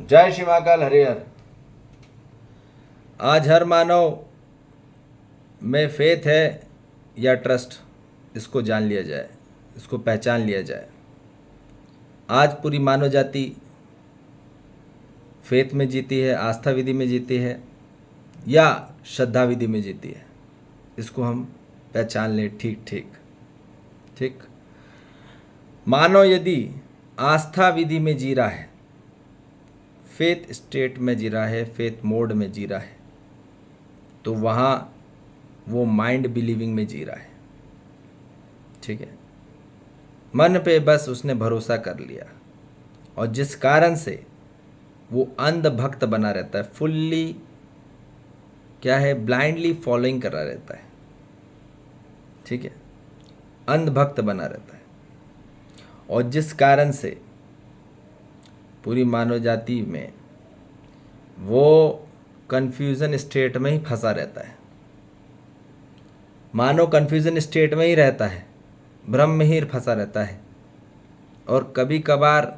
जय श्री महाकाल हरिहर। आज हर मानव में फेथ है या ट्रस्ट, इसको जान लिया जाए, इसको पहचान लिया जाए। आज पूरी मानव जाति फेथ में जीती है, आस्था विधि में जीती है या श्रद्धा विधि में जीती है, इसको हम पहचान लें। ठीक ठीक ठीक। मानव यदि आस्था विधि में जी रहा है, फेथ स्टेट में जी रहा है, फेथ मोड में जी रहा है, तो वहाँ वो माइंड बिलीविंग में जी रहा है। ठीक है, मन पे बस उसने भरोसा कर लिया और जिस कारण से वो अंध भक्त बना रहता है, फुल्ली क्या है, ब्लाइंडली फॉलोइंग करा रहता है। ठीक है, अंध भक्त बना रहता है और जिस कारण से पूरी मानव जाति में वो कन्फ्यूज़न स्टेट में ही फंसा रहता है। मानव कन्फ्यूज़न स्टेट में ही रहता है, भ्रम में ही फंसा रहता है और कभी कभार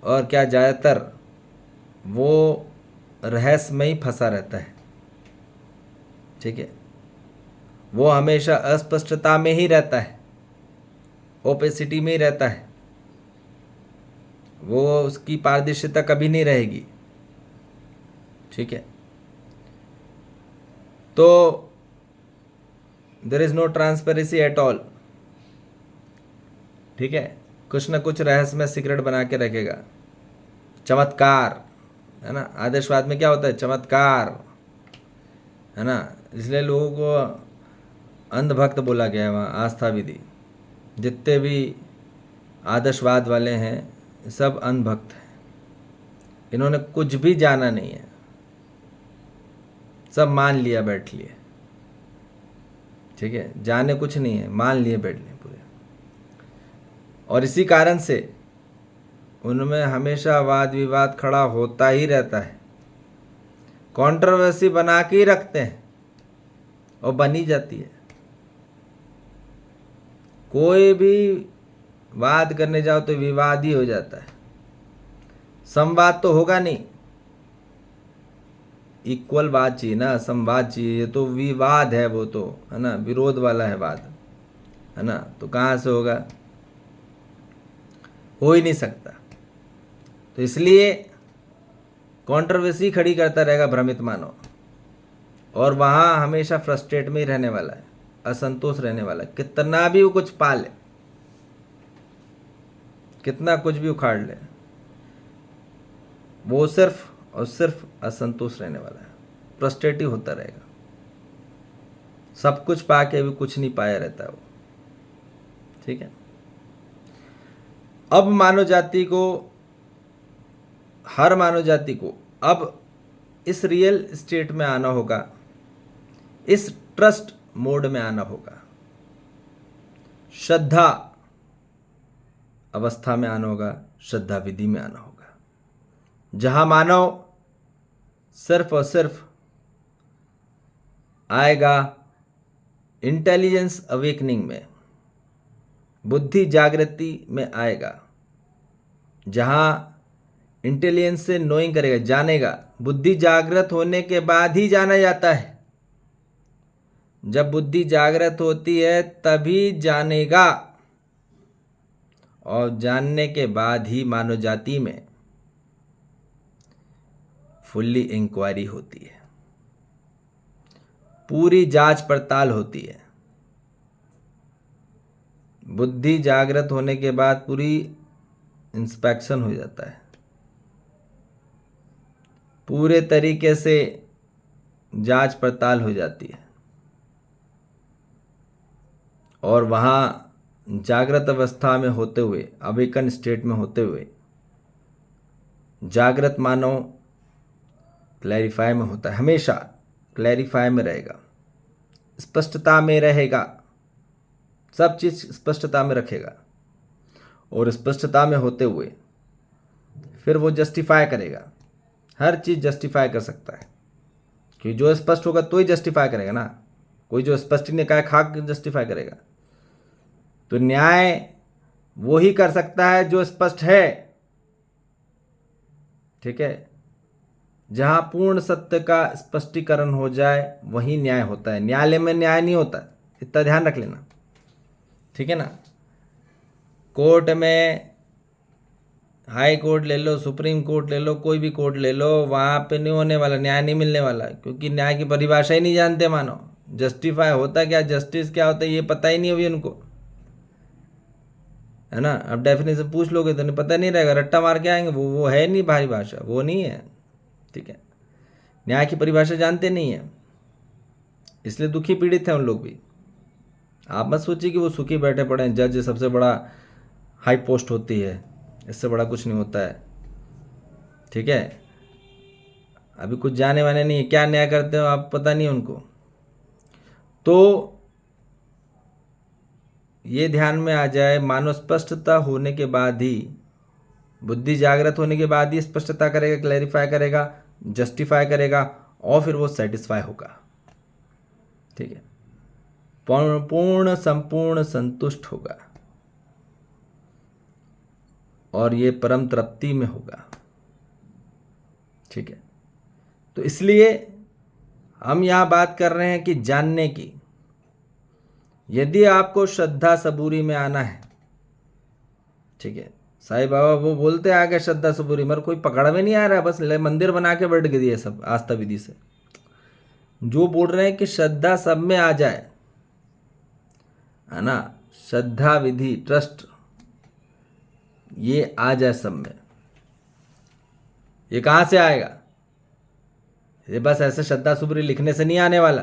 और क्या ज़्यादातर वो रहस्य में ही फंसा रहता है। ठीक है, वो हमेशा अस्पष्टता में ही रहता है, ओपेसिटी में ही रहता है, वो उसकी पारदर्शिता कभी नहीं रहेगी। ठीक है, तो there is no transparency at all. ठीक है, कुछ ना कुछ रहस्य में सीक्रेट बना के रखेगा। चमत्कार है ना, आदर्शवाद में क्या होता है, चमत्कार है ना, इसलिए लोगों को अंधभक्त बोला गया है। वहाँ आस्था विधि, जितने भी आदर्शवाद वाले हैं सब अंधभक्त हैं, इन्होंने कुछ भी जाना नहीं है, सब मान लिया बैठ लिए। ठीक है, जाने कुछ नहीं है, मान लिए बैठ लिए पूरे। और इसी कारण से उनमें हमेशा वाद विवाद खड़ा होता ही रहता है, कंट्रोवर्सी बना के ही रखते हैं और बनी जाती है। कोई भी वाद करने जाओ तो विवाद ही हो जाता है, संवाद तो होगा नहीं। इक्वल बात चाहिए ना, संवाद चाहिए। ये तो विवाद है, वो तो है ना, विरोध वाला है वाद, है ना, तो कहाँ से होगा, हो ही नहीं सकता। तो इसलिए कंट्रोवर्सी खड़ी करता रहेगा भ्रमित मानव, और वहाँ हमेशा फ्रस्ट्रेट में ही रहने वाला है, असंतोष रहने वाला है। कितना भी वो कुछ पा ले, कितना कुछ भी उखाड़ ले, वो सिर्फ और सिर्फ असंतोष रहने वाला है, फ्रस्ट्रेट ही होता रहेगा। सब कुछ पाके भी कुछ नहीं पाया रहता है वो। ठीक है, अब मानव जाति को, हर मानव जाति को अब इस रियल स्टेट में आना होगा, इस ट्रस्ट मोड में आना होगा, श्रद्धा अवस्था में आना होगा, श्रद्धा विधि में आना होगा, जहां मानव सिर्फ और सिर्फ आएगा इंटेलिजेंस अवेकनिंग में, बुद्धि जागृति में आएगा, जहां इंटेलिजेंस से नोइंग करेगा, जानेगा। बुद्धि जागृत होने के बाद ही जाना जाता है, जब बुद्धि जागृत होती है तभी जानेगा, और जानने के बाद ही मानव जाति में फुल्ली इंक्वायरी होती है, पूरी जांच पड़ताल होती है। बुद्धि जागृत होने के बाद पूरी इंस्पेक्शन हो जाता है, पूरे तरीके से जांच पड़ताल हो जाती है, और वहाँ जागृत अवस्था में होते हुए, अवेकन स्टेट में होते हुए, जागृत मानव क्लैरिफाई में होता है, हमेशा क्लैरिफाई में रहेगा, स्पष्टता में रहेगा, सब चीज़ स्पष्टता में रखेगा, और स्पष्टता में होते हुए फिर वो जस्टिफाई करेगा, हर चीज़ जस्टिफाई कर सकता है, क्योंकि जो स्पष्ट होगा तो ही जस्टिफाई करेगा ना। कोई जो स्पष्ट नहीं कहा खाक जस्टिफाई करेगा, तो न्याय वो ही कर सकता है जो स्पष्ट है। ठीक है, जहाँ पूर्ण सत्य का स्पष्टीकरण हो जाए वही न्याय होता है। न्यायालय में न्याय नहीं होता, इतना ध्यान रख लेना, ठीक है ना। कोर्ट में, हाई कोर्ट ले लो, सुप्रीम कोर्ट ले लो, कोई भी कोर्ट ले लो, वहाँ पे नहीं होने वाला, न्याय नहीं मिलने वाला, क्योंकि न्याय की परिभाषा ही नहीं जानते। मानो जस्टिफाई होता क्या, जस्टिस क्या होता है, ये पता ही नहीं अभी उनको, है ना। अब डेफिनेशन पूछ लोगे तो नहीं पता नहीं रहेगा, रट्टा मार के आएंगे, वो है नहीं भारी भाषा, वो नहीं है, ठीक है। न्याय की परिभाषा जानते नहीं है, इसलिए दुखी पीड़ित हैं उन लोग भी। आप मत सोचिए कि वो सुखी बैठे पड़े हैं, जज सबसे बड़ा हाई पोस्ट होती है, इससे बड़ा कुछ नहीं होता है, ठीक है। अभी कुछ जाने वाने नहीं है, क्या न्याय करते हो आप पता नहीं उनको। तो ये ध्यान में आ जाए, मानो स्पष्टता होने के बाद ही, बुद्धि जागृत होने के बाद ही स्पष्टता करेगा, क्लैरिफाई करेगा, जस्टिफाई करेगा, और फिर वो सेटिस्फाई होगा, ठीक है, पूर्ण संपूर्ण संतुष्ट होगा, और ये परम तृप्ति में होगा, ठीक है। तो इसलिए हम यहां बात कर रहे हैं कि जानने की। यदि आपको श्रद्धा सबूरी में आना है, ठीक है, साईं बाबा वो बोलते आ गए श्रद्धा सबूरी, मगर कोई पकड़ में नहीं आ रहा, बस मंदिर बना के बैठ गए सब आस्था विधि से। जो बोल रहे हैं कि श्रद्धा सब में आ जाए, है ना, श्रद्धा विधि ट्रस्ट ये आ जाए सब में, ये कहाँ से आएगा? ये बस ऐसे श्रद्धा सुबरी लिखने से नहीं आने वाला,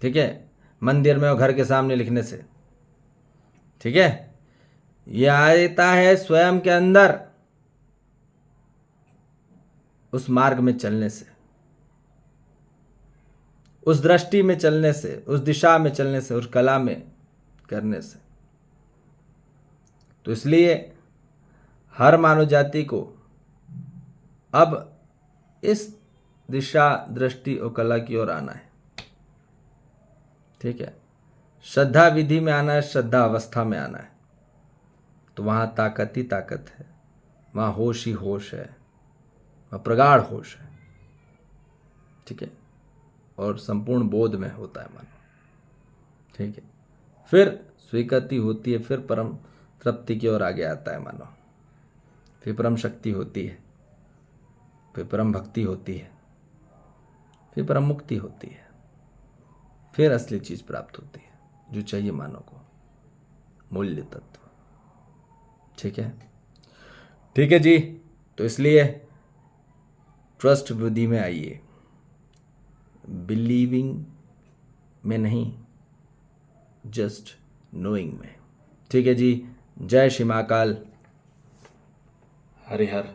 ठीक है, मंदिर में और घर के सामने लिखने से, ठीक है। ये आता है स्वयं के अंदर, उस मार्ग में चलने से, उस दृष्टि में चलने से, उस दिशा में चलने से, उस कला में करने से। तो इसलिए हर मानव जाति को अब इस दिशा, दृष्टि और कला की ओर आना है, ठीक है। श्रद्धा विधि में आना है, श्रद्धा अवस्था में आना है, तो वहाँ ताकत ही ताकत है, वहाँ होश ही होश है, वहाँ प्रगाढ़ होश है, ठीक है, और संपूर्ण बोध में होता है मन, ठीक है। फिर स्वीकृति होती है, फिर परम तृप्ति की ओर आगे आता है मानो, फिर परम शक्ति होती है, फिर परम भक्ति होती है, फिर परम मुक्ति होती है, फिर असली चीज प्राप्त होती है जो चाहिए मानव को, मूल्य तत्व, ठीक है। ठीक है जी, तो इसलिए ट्रस्ट विधि में आइए, बिलीविंग में नहीं, जस्ट नोइंग में, ठीक है जी। जय श्री महाकाल, हरि हर।